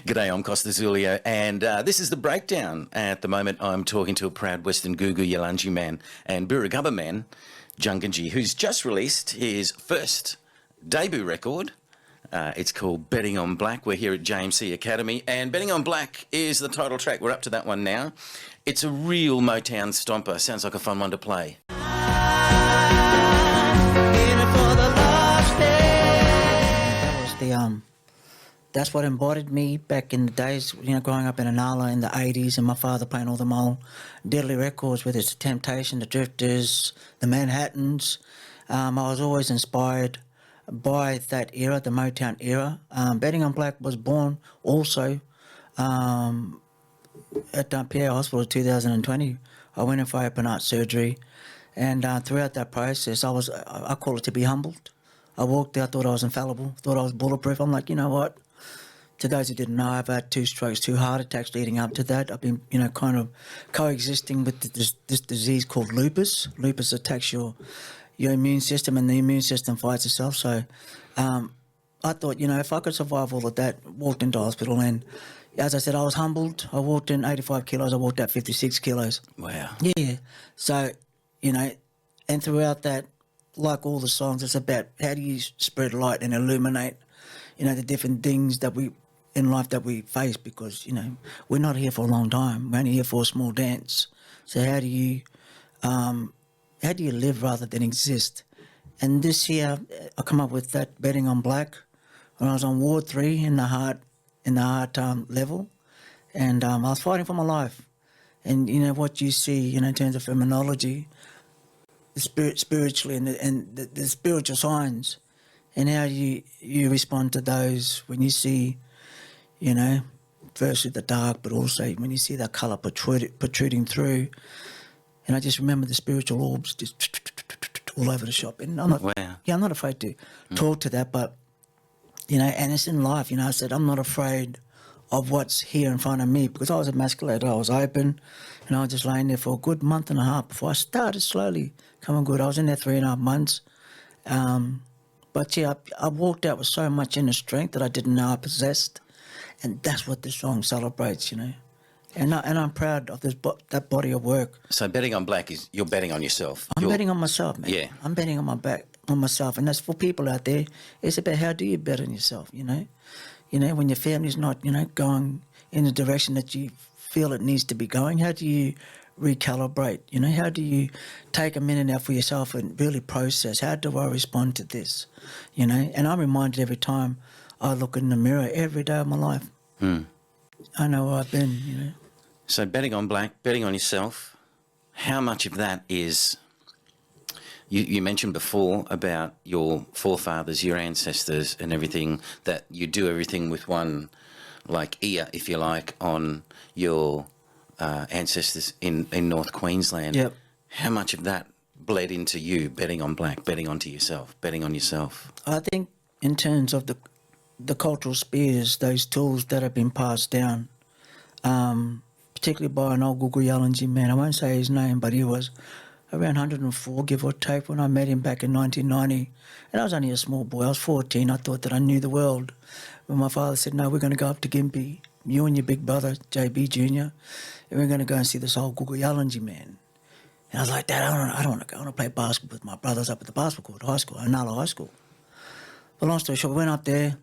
G'day, I'm Costa Zulio, and this is The Breakdown. At the moment, I'm talking to a proud Western GuGu Yalanji man and Birrigubba man, Jungaji, who's just released his first debut record. It's called Betting on Blak. We're here at JMC Academy, and Betting on Blak is the title track. We're up to that one now. It's a real Motown stomper. Sounds like a fun one to play. That's what embodied me back in the days, growing up in Anala in the 80s and my father playing all them old deadly records, whether it's The Temptation, The Drifters, The Manhattans. I was always inspired by that era, the Motown era. Betting on Blak was born also at PA Hospital in 2020. I went in for open heart surgery, and throughout that process, I call it to be humbled. I walked out, thought I was infallible, thought I was bulletproof. I'm like, you know what? To those who didn't know, I've had 2 strokes, 2 heart attacks leading up to that. I've been, kind of coexisting with this disease called lupus. Lupus attacks your immune system, and the immune system fights itself. So I thought, if I could survive all of that, walked into hospital, and as I said, I was humbled. I walked in 85 kilos. I walked out 56 kilos. Wow. Yeah. So, and throughout that, like all the songs, it's about how do you spread light and illuminate, the different things that we in life that we face, because we're not here for a long time. We're only here for a small dance. So how do you live rather than exist? And this year I come up with that Betting on Blak when I was on Ward 3 in the heart level, and I was fighting for my life. And what you see in terms of feminology, the spiritually and the spiritual signs, and how you respond to those when you see, firstly the dark, but also when you see that colour protruding through. And I just remember the spiritual orbs just all over the shop. And I'm not, I'm not afraid to talk to that, but, and it's in life, I said, I'm not afraid of what's here in front of me, because I was emasculated, I was open, and I was just laying there for a good month and a half before I started slowly coming good. I was in there 3.5 months. But yeah, I walked out with so much inner strength that I didn't know I possessed, and that's what this song celebrates, And I'm proud of that body of work. So Betting on Blak is you're betting on yourself. I'm betting on myself, man. Yeah. I'm betting on myself, and that's for people out there. It's about how do you bet on yourself, when your family's not, going in the direction that you feel it needs to be going. How do you recalibrate? How do you take a minute out for yourself and really process, how do I respond to this? And I'm reminded every time I look in the mirror every day of my life. I know where I've been, So Betting on Blak, betting on yourself, how much of that is, you mentioned before about your forefathers, your ancestors and everything, that you do everything with one, ear, if you like, on your ancestors in North Queensland. Yep. How much of that bled into you, betting on Blak, betting onto yourself, betting on yourself? I think in terms of the cultural spears, those tools that have been passed down, particularly by an old GuGu Yalanji man, I won't say his name, but he was around 104, give or take, when I met him back in 1990. And I was only a small boy. I was 14. I thought that I knew the world. When my father said, no, we're going to go up to Gympie, you and your big brother, JB Jr., and we're going to go and see this old GuGu Yalanji man. And I was like, Dad, I don't want to go. I want to play basketball with my brothers up at the basketball court, high school, Anala High School. But long story short, we went up there,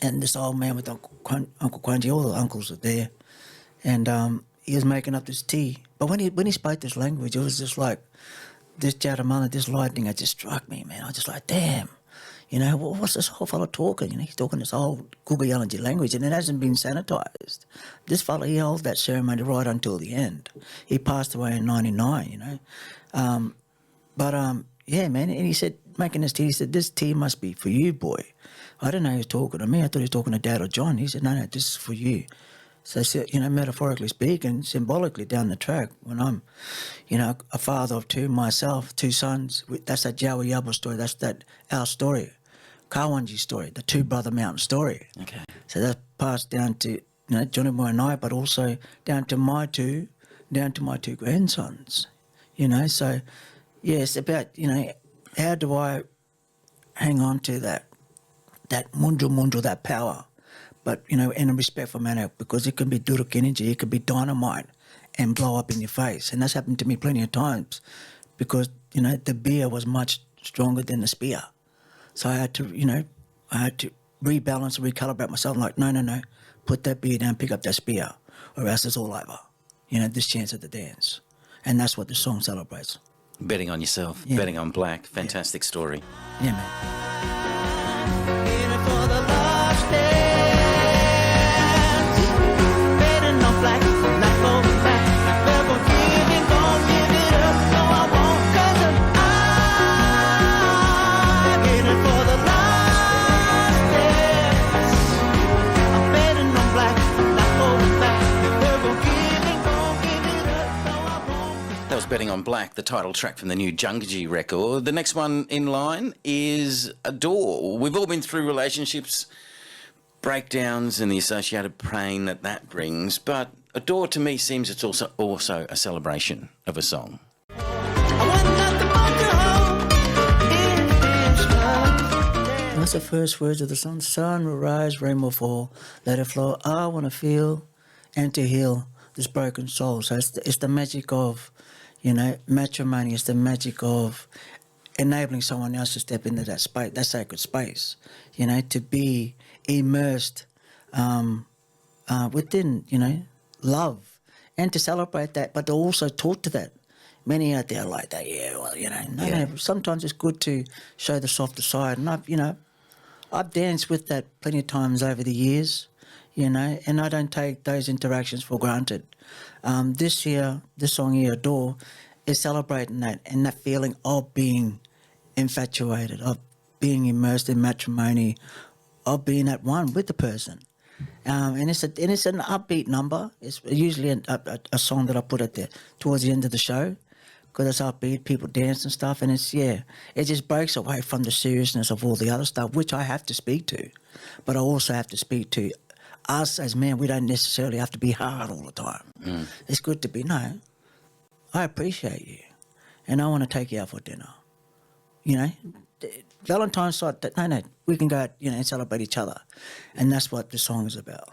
and this old man with Uncle Quanji, all the uncles were there, and he was making up this tea. But when he spoke this language, it was just like this Jatamana, this lightning had just struck me, man. I was just like, damn, what's this whole fella talking? He's talking this old GuGu Yalanji language, and it hasn't been sanitized. This fella, he held that ceremony right until the end. He passed away in 99, yeah, man, and he said, making this tea, he said, this tea must be for you, boy. I didn't know he was talking to me. I thought he was talking to Dad or John. He said, no, this is for you. So, metaphorically speaking, symbolically down the track, when I'm, a father of 2 myself, 2 sons, that's that Jawa Yabba story, that's our story, Kawanji story, the 2 brother mountain story. Okay. So that's passed down to, Johnny Boy and I, but also down to my 2 grandsons, So, yeah, it's about, how do I hang on to that mundu, that power, but, in a respectful manner, because it can be duruk energy, it could be dynamite and blow up in your face. And that's happened to me plenty of times because, the beer was much stronger than the spear. So I had to, rebalance and recalibrate myself. I'm like, no, put that beer down, pick up that spear, or else it's all over. This chance at the dance. And that's what the song celebrates. Betting on yourself, betting on Blak. Fantastic story. Yeah, man. Betting on Blak, the title track from the new Jungaji record. The next one in line is Adore. We've all been through relationships, breakdowns and the associated pain that brings, but Adore to me seems it's also a celebration of a song. That's the first words of the song. Sun will rise, rain will fall, let it flow. I want to feel and to heal this broken soul. So it's the magic of matrimony. Is the magic of enabling someone else to step into that space, that sacred space, to be immersed within, love, and to celebrate that, but to also talk to that. Many out there are like that, no, sometimes it's good to show the softer side. And I've danced with that plenty of times over the years, and I don't take those interactions for granted. This song here, Adore, is celebrating that and that feeling of being infatuated, of being immersed in matrimony, of being at one with the person. And it's an upbeat number. It's usually a song that I put at towards the end of the show because it's upbeat, people dance and stuff, and it just breaks away from the seriousness of all the other stuff, which I have to speak to. But I also have to speak to us as men. We don't necessarily have to be hard all the time. It's good to be, no, I appreciate you and I want to take you out for dinner. Valentine's night, no, we can go out, and celebrate each other. And that's what the song is about.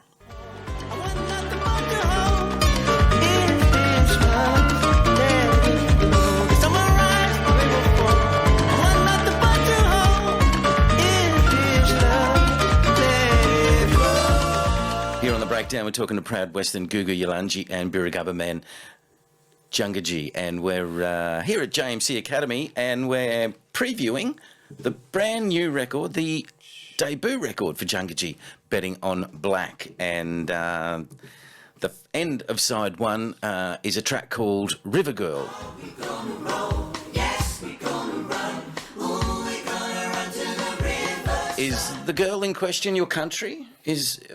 Here on The Breakdown, we're talking to proud Western GuGu Yalanji and Birrigubba man Jungaji, and we're here at JMC Academy and we're previewing the brand new record, the debut record for Jungaji, Betting on Blak. And the end of side one is a track called River Girl. Is the girl in question your country?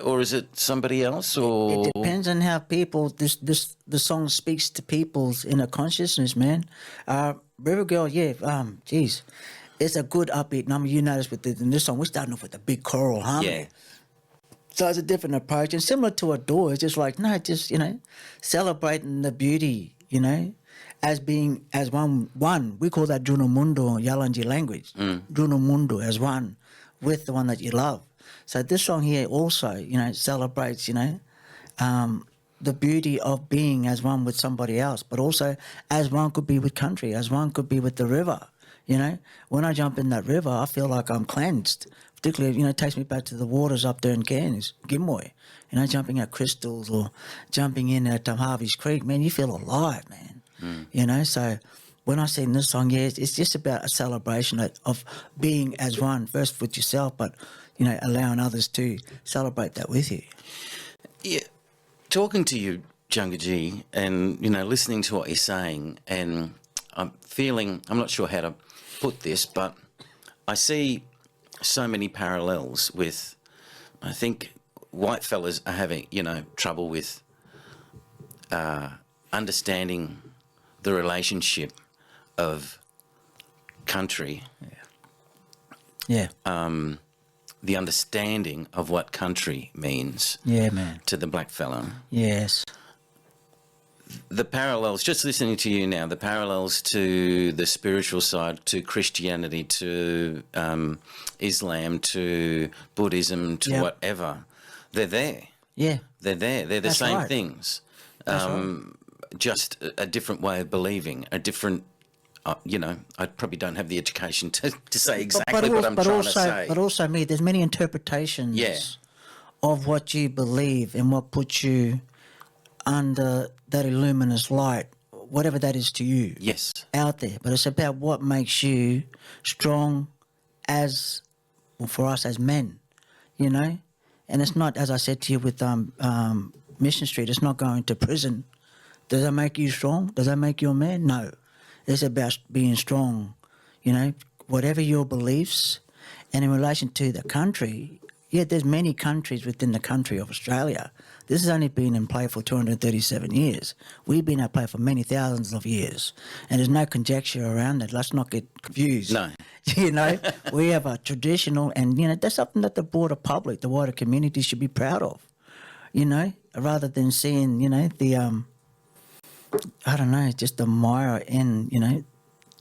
Or is it somebody else? Or it depends on how people the song speaks to people's inner consciousness, man. River Girl, it's a good upbeat number. You notice in this song, we're starting off with a big choral harmony. Yeah. So it's a different approach, and similar to Adore, it's just like celebrating the beauty, as being as one. We call that Jungamundo Yalanji language. Jungamundo as one with the one that you love. So this song here also, celebrates, the beauty of being as one with somebody else, but also as one could be with country, as one could be with the river. When I jump in that river, I feel like I'm cleansed. Particularly, it takes me back to the waters up there in Cairns, Gimmoy. Jumping at Crystals or jumping in at Harvey's Creek, man, you feel alive, man. So when I sing this song, it's just about a celebration of being as one, first with yourself, but, allowing others to celebrate that with you. Yeah. Talking to you, Jungaji, and, listening to what you're saying, and I'm not sure how to put this, but I see so many parallels with, I think white fellas are having, trouble with understanding the relationship of country. Yeah. The understanding of what country means. Yeah, man. To the black fella. Yes. The parallels, just listening to you now, the parallels to the spiritual side, to Christianity, to Islam, to Buddhism, to whatever, They're there. Yeah. They're there. They're the That's same right. things. That's right. Just a different way of believing, a different, I probably don't have the education to say exactly what I'm trying to say. But also, me, there's many interpretations Yeah. of what you believe and what puts you under that luminous light, whatever that is to you. Yes. Out there. But it's about what makes you strong for us as men, And it's not, as I said to you with Mission Street, it's not going to prison. Does that make you strong? Does that make you a man? No. It's about being strong, whatever your beliefs. And in relation to the country, there's many countries within the country of Australia. This has only been in play for 237 years. We've been at play for many thousands of years. And there's no conjecture around it. Let's not get confused. No. We have a traditional, and, that's something that the broader public, the wider community should be proud of, rather than seeing, just the mire in,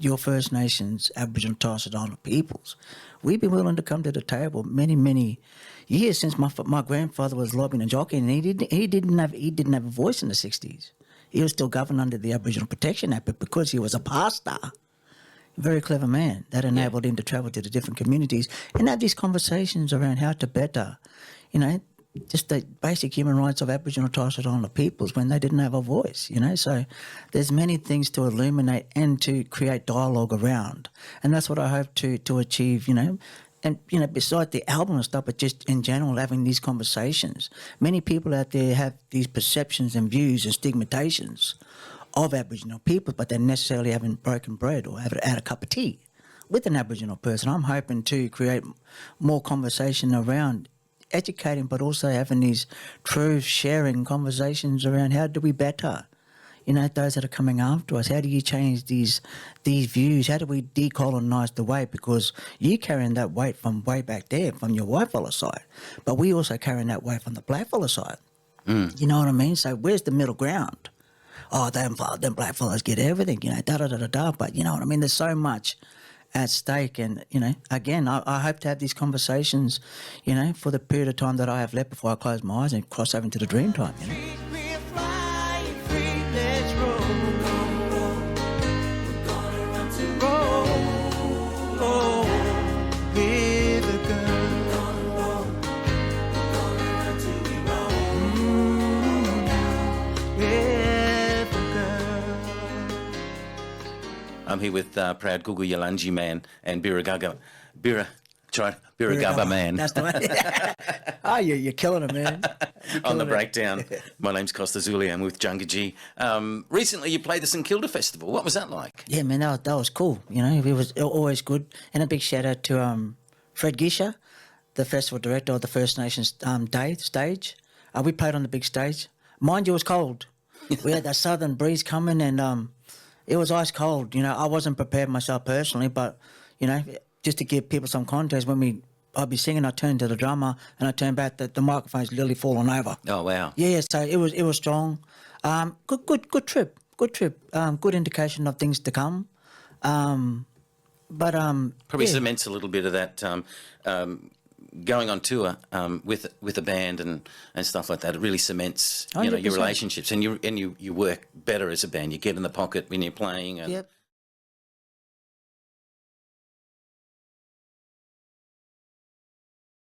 your First Nations, Aboriginal, Torres Strait Islander peoples. We've been willing to come to the table many, many years since my grandfather was lobbying and jockeying, and he didn't have a voice in the 60s. He was still governed under the Aboriginal Protection Act, but because he was a pastor, a very clever man, that enabled him to travel to the different communities and have these conversations around how to better, just the basic human rights of Aboriginal and Torres Strait Islander peoples when they didn't have a voice, So there's many things to illuminate and to create dialogue around. And that's what I hope to achieve, And, beside the album and stuff, but just in general, having these conversations. Many people out there have these perceptions and views and stigmatizations of Aboriginal people, but they necessarily haven't broken bread or haven't had a cup of tea with an Aboriginal person. I'm hoping to create more conversation around educating, but also having these truth sharing conversations around how do we better, those that are coming after us. How do you change these views? How do we decolonise the weight? Because you carrying that weight from way back there, from your white fella side, but we also carrying that weight from the black fella side. You know what I mean? So where's the middle ground? Oh, them black fellas get everything, da-da-da-da-da. But you know what I mean? There's so much at stake. And, again, I hope to have these conversations, for the period of time that I have left before I close my eyes and cross over into the dream time, I'm here with proud GuGu Yalanji man and Birrigubba man. That's the one. Oh, you're killing it, man. On the breakdown. My name's Costa Zuli. I'm with Jungaji. Recently you played the St Kilda Festival. What was that like? Yeah, man, that was cool. It was always good. And a big shout out to Fred Gisha, the festival director of the First Nations stage. We played on the big stage. Mind you, it was cold. We had that southern breeze coming, and it was ice cold. I wasn't prepared myself personally, but, just to give people some context, I'd be singing, I turned to the drummer and I turned back, the microphone's literally fallen over. Oh, wow. Yeah, so it was strong. Good trip. Good indication of things to come. Probably cements a little bit of that going on tour with a band and stuff like that. It really cements your 100%. relationships, and you work better as a band. You get in the pocket when you're playing. And Yep.